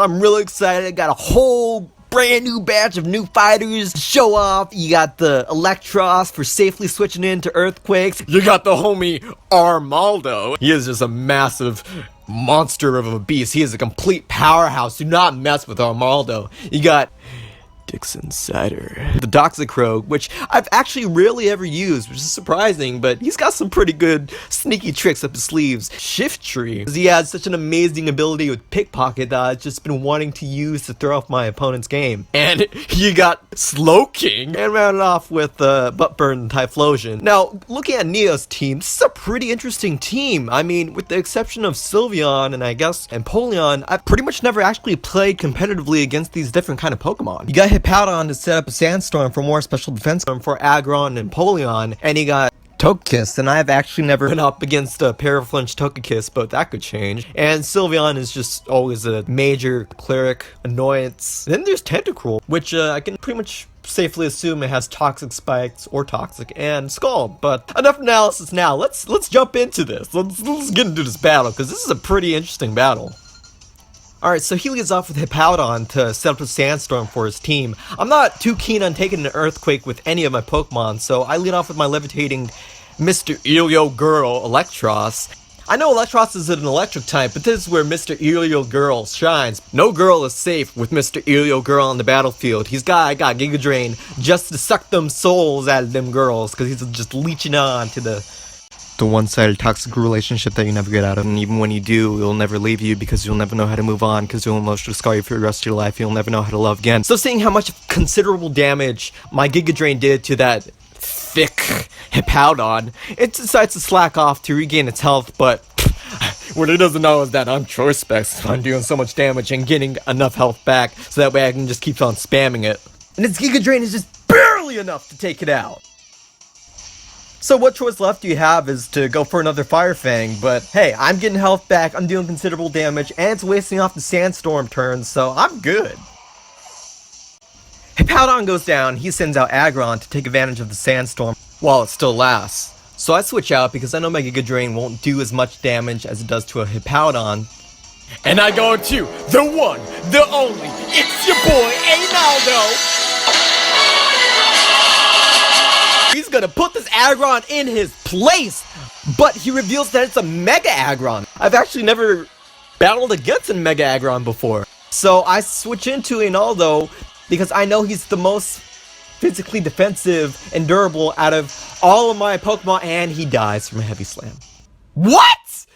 I'm really excited. I got a whole brand new batch of new fighters to show off. You got the Electros for safely switching into Earthquakes. You got the homie Armaldo. He is just a massive monster of a beast. He is a complete powerhouse. Do not mess with Armaldo. You got Dixon Cider, the Toxic Rogue, which I've actually rarely ever used, which is surprising, but he's got some pretty good sneaky tricks up his sleeves. Shift Tree, he has such an amazing ability with Pickpocket that I've just been wanting to use to throw off my opponent's game. And you got Slowking, and rounded off with Buttburn and Typhlosion. Now, looking at Neo's team, this is a pretty interesting team. I mean, with the exception of Sylveon and I guess Empoleon, I've pretty much never actually played competitively against these different kind of Pokemon. You got Hippowdon to set up a Sandstorm for more special defense for Aggron and Empoleon, and he got Togekiss, and I've actually never been up against a Paraflinch Togekiss, but that could change. And Sylveon is just always a major cleric annoyance. Then there's Tentacruel, which I can pretty much safely assume it has Toxic Spikes or Toxic and Scald. But enough analysis now. Let's jump into this. Let's get into this battle, because this is a pretty interesting battle. Alright, so he leads off with Hippowdon to set up a Sandstorm for his team. I'm not too keen on taking an Earthquake with any of my Pokemon, so I lead off with my levitating Mr. Elio Girl Electros. I know Electros is an electric type, but this is where Mr. Elio Girl shines. No girl is safe with Mr. Elio Girl on the battlefield. I got Giga Drain just to suck them souls out of them girls, because he's just leeching on to the one-sided toxic relationship that you never get out of, and even when you do, it'll never leave you because you'll never know how to move on, because it'll emotionally scar you for the rest of your life. You'll never know how to love again. So seeing how much considerable damage my Giga Drain did to that thick Hippowdon, it decides to slack off to regain its health, but what it doesn't know is that I'm choice specs. I'm doing so much damage and getting enough health back, so that way I can just keep on spamming it. And its Giga Drain is just barely enough to take it out. So what choice left you have is to go for another Fire Fang, but hey, I'm getting health back, I'm doing considerable damage, and it's wasting off the Sandstorm turns, so I'm good. Hippowdon goes down, he sends out Aggron to take advantage of the Sandstorm while it still lasts. So I switch out because I know my Giga Drain won't do as much damage as it does to a Hippowdon. And I go to the one, the only, it's your boy, Armaldo! He's gonna put this Aggron in his place, but he reveals that it's a Mega Aggron. I've actually never battled against a Mega Aggron before. So I switch into Armaldo because I know he's the most physically defensive and durable out of all of my Pokemon, and he dies from a Heavy Slam. What?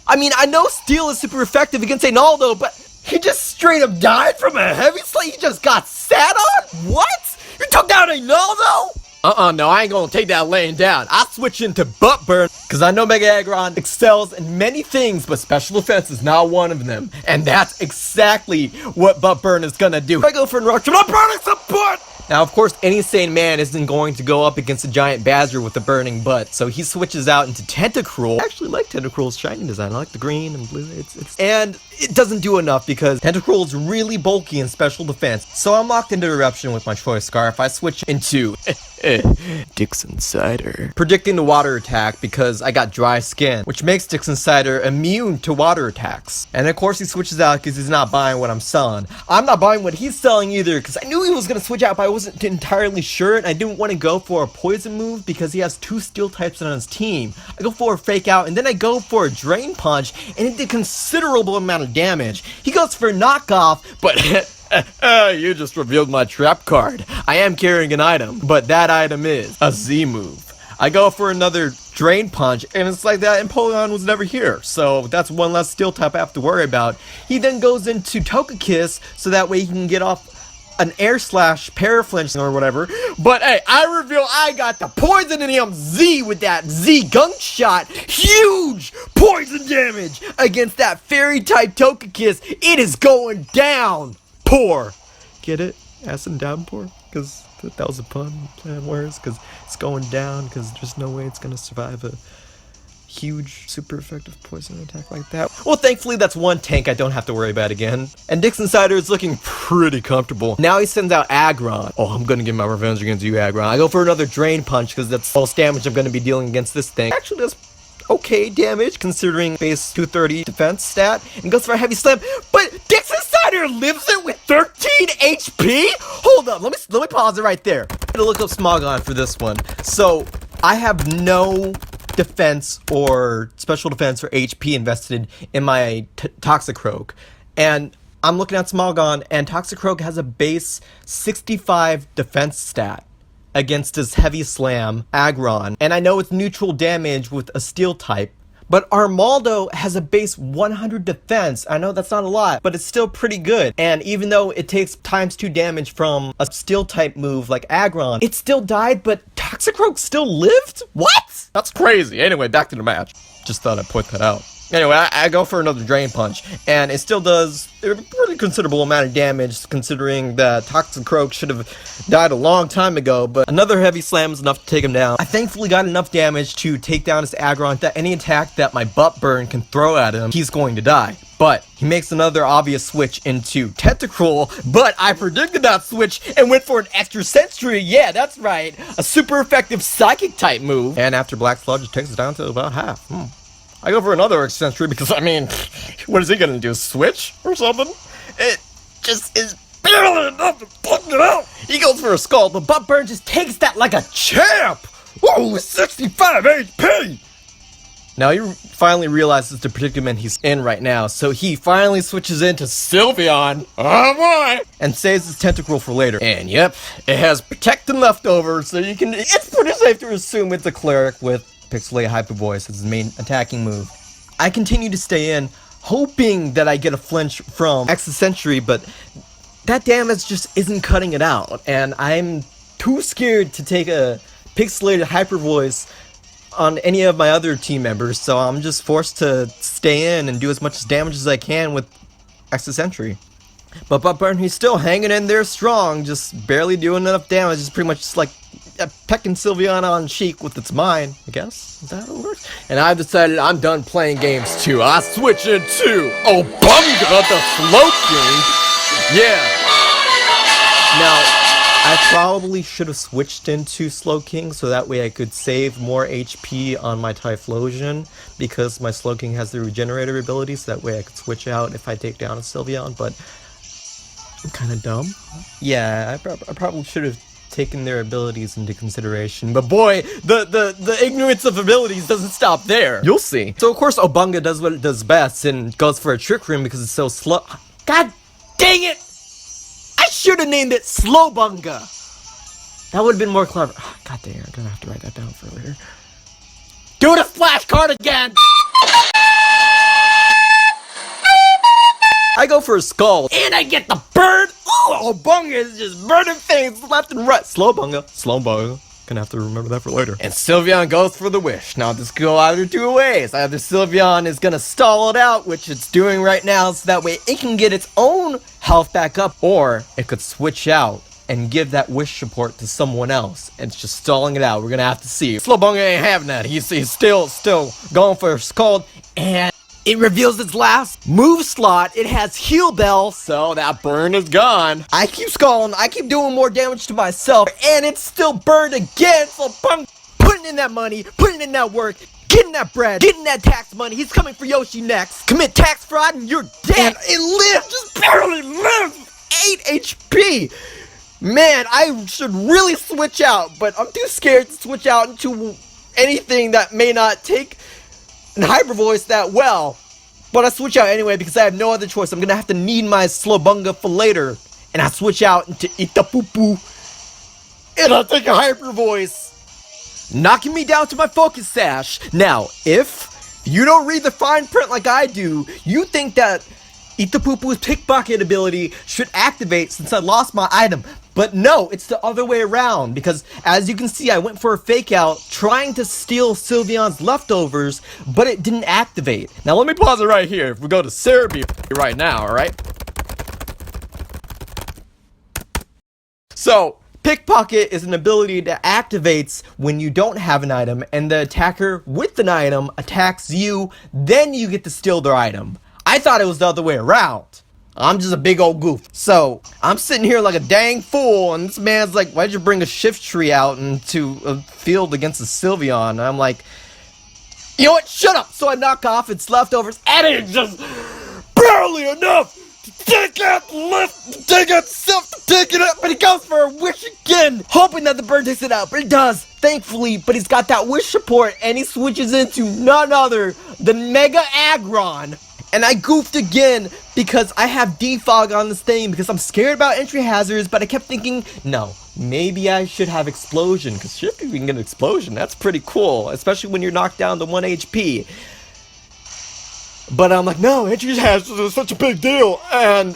I mean, I know Steel is super effective against Armaldo, but he just straight up died from a Heavy Slam? He just got sat on? What? You took down Armaldo? No, I ain't gonna take that laying down. I switch into Buttburn, because I know Mega Aggron excels in many things, but special defense is not one of them. And that's exactly what Buttburn is gonna do. I go for an rush, I'm burning some butt! Now, of course, any sane man isn't going to go up against a giant badger with a burning butt, so he switches out into Tentacruel. I actually like Tentacruel's shiny design. I like the green and blue. And it doesn't do enough because Tentacruel is really bulky in special defense. So I'm locked into Eruption with my Choice Scarf. I switch into Dixon Cider, predicting the water attack because I got dry skin, which makes Dixon Cider immune to water attacks. And of course he switches out because he's not buying what I'm selling. I'm not buying what he's selling either because I knew he was going to switch out, but I wasn't entirely sure, and I didn't want to go for a poison move because he has 2 steel types on his team. I go for a Fake Out, and then I go for a Drain Punch, and it did considerable amount of damage. He goes for a knockoff, but you just revealed my trap card. I am carrying an item, but that item is a Z move. I go for another Drain Punch, and it's like that Empoleon was never here, so that's one less steel type I have to worry about. He then goes into Togekiss, so that way he can get off an Air Slash Paraflinch or whatever. But hey, I reveal I got the Poisonium Z with that Z Gunk Shot. Huge poison damage against that Fairy type Togekiss. It is going down. Pour. Get it? Acid downpour? Because that was a pun. Plan worse. Because it's going down. Because there's no way it's going to survive a huge, super effective poison attack like that. Well, thankfully, that's one tank I don't have to worry about again. And Dixon Cider is looking pretty comfortable. Now he sends out Aggron. Oh, I'm gonna get my revenge against you, Aggron. I go for another Drain Punch, because that's most damage I'm gonna be dealing against this thing. Actually does okay damage, considering base 230 defense stat. And goes for a Heavy Slam, but Dixon Cider Spider lives it with 13 HP? Hold up, let me pause it right there. I'm gonna look up Smogon for this one. So, I have no defense or special defense or HP invested in my Toxicroak. And I'm looking at Smogon, and Toxicroak has a base 65 defense stat against his Heavy Slam, Aggron. And I know it's neutral damage with a Steel type, but Armaldo has a base 100 defense. I know that's not a lot, but it's still pretty good. And even though it takes ×2 damage from a Steel type move like Aggron, it still died, but Toxicroak still lived? What? That's crazy. Anyway, back to the match. Just thought I'd point that out. Anyway, I go for another Drain Punch, and it still does a pretty considerable amount of damage, considering that Toxicroak should have died a long time ago, but another Heavy Slam is enough to take him down. I thankfully got enough damage to take down his Aggron that any attack that my Butt Burn can throw at him, he's going to die. But he makes another obvious switch into Tentacruel, but I predicted that switch and went for an extra Sentry. Yeah, that's right. A super effective Psychic type move. And after Black Sludge, it takes it down to about half. I go for another Sentry because, I mean, what is he gonna do? Switch or something? It just is barely enough to put it out. He goes for a Skull, but Butt Burn just takes that like a champ. Whoa, 65 HP. Now he finally realizes the predicament he's in right now, so he finally switches into Sylveon, oh boy, and saves his Tentacruel for later. And yep, it has Protect and Leftover, so it's pretty safe to assume it's a Cleric with Pixelate Hyper Voice as his main attacking move. I continue to stay in, hoping that I get a flinch from Extra Sentry, but that damage just isn't cutting it out, and I'm too scared to take a Pixelated Hyper Voice on any of my other team members, so I'm just forced to stay in and do as much damage as I can with Extra Sentry. But Butt Burn, he's still hanging in there strong, just barely doing enough damage. It's pretty much just like pecking Sylveon on cheek with its mind, I guess. Is that how it works? And I've decided I'm done playing games too. I switch into OBUNGA, the Slowking. Yeah. Now, I probably should have switched into Slowking so that way I could save more HP on my Typhlosion, because my Slowking has the Regenerator ability, so that way I could switch out if I take down a Sylveon, but I'm kind of dumb. Yeah, I probably should have taken their abilities into consideration, but boy, the ignorance of abilities doesn't stop there. You'll see. So of course OBUNGA does what it does best and goes for a Trick Room because it's so slow. God dang it! I should have named it Slowbunga. That would have been more clever. Oh, God dang it, I'm gonna have to write that down for later. Do the splash card again! I go for a Skull, and I get the bird! Ooh, OBUNGA is just burning things left and right. Slowbunga. Gonna have to remember that for later. And Sylveon goes for the Wish. Now this could go either two ways. Either Sylveon is gonna stall it out, which it's doing right now, so that way it can get its own health back up, or it could switch out and give that Wish support to someone else. And it's just stalling it out. We're gonna have to see. Slowbunga ain't having that. He's still going for a Scald, and it reveals its last move slot. It has Heal Bell, so that burn is gone. I keep stalling, I keep doing more damage to myself, and it's still burned again. So I'm putting in that money, putting in that work, getting that bread, getting that tax money. He's coming for Yoshi next. Commit tax fraud and you're dead. And it lived, just barely lived. 8 HP. Man, I should really switch out, but I'm too scared to switch out into anything that may not take and Hyper Voice that well, but I switch out anyway because I have no other choice. I'm gonna have to need my Slowbunga for later, and I switch out into Itapupu, and I take a Hyper Voice, knocking me down to my Focus Sash. Now, if you don't read the fine print like I do, you think that Itapupu's Pickpocket ability should activate since I lost my item. But no, it's the other way around, because as you can see, I went for a fake out trying to steal Sylveon's leftovers, but it didn't activate. Now let me pause it right here. If we go to Cerebi right now, alright? So, Pickpocket is an ability that activates when you don't have an item, and the attacker with an item attacks you, then you get to steal their item. I thought it was the other way around. I'm just a big old goof. So, I'm sitting here like a dang fool, and this man's like, why'd you bring a Shift Tree out into a field against a Sylveon? And I'm like, you know what, shut up! So I knock off its leftovers, and it's just barely enough to Take it up, but he goes for a wish again, hoping that the bird takes it out, but it does, thankfully, but he's got that wish support, and he switches into none other than Mega Aggron. And I goofed again, because I have defog on this thing, because I'm scared about entry hazards, but I kept thinking, no, maybe I should have explosion, because shit, if you can get an explosion, that's pretty cool, especially when you're knocked down to 1 HP. But I'm like, no, entry hazards is such a big deal, and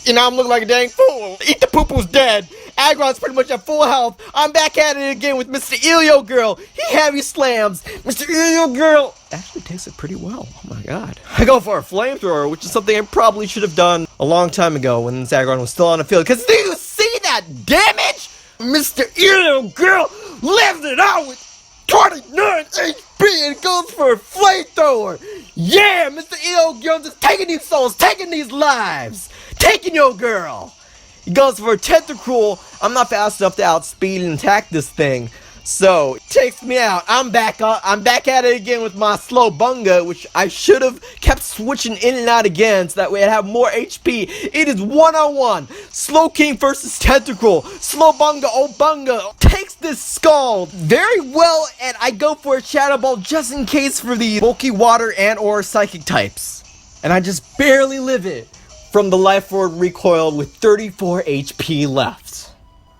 I'm looking like a dang fool. Eat the poo-poo's dead. Aggron's pretty much at full health. I'm back at it again with Mr. Elio Girl. He heavy slams. Mr. Elio Girl actually takes it pretty well. Oh my god. I go for a flamethrower, which is something I probably should have done a long time ago when this Aggron was still on the field. Because do you see that damage? Mr. Elio Girl lives it out with 29 HP and goes for a flamethrower. Yeah, Mr. Elio Girl just taking these souls, taking these lives. Taking your girl! He goes for a tentacruel. I'm not fast enough to outspeed and attack this thing, so it takes me out. I'm back at it again with my Slowbunga, which I should have kept switching in and out again, so that way I'd have more HP. It is 1-on-1. Slowking versus Tentacruel. Slowbunga, Obunga takes this skull very well, and I go for a Shadow Ball just in case for the bulky water and or psychic types. And I just barely live it from the Life Orb recoil with 34 HP left.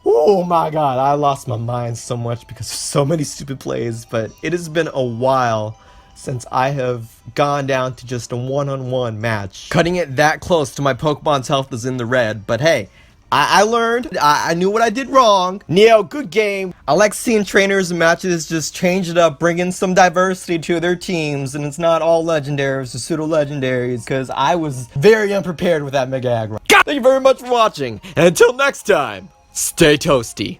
Oh my god, I lost my mind so much because of so many stupid plays, but it has been a while since I have gone down to just a one-on-one match. Cutting it that close to my Pokemon's health is in the red, but hey, I learned, I knew what I did wrong. Neo, good game. I like seeing trainers and matches just change it up, bring in some diversity to their teams, and it's not all legendaries or pseudo-legendaries, because I was very unprepared with that Mega Aggron. Thank you very much for watching, and until next time, stay toasty.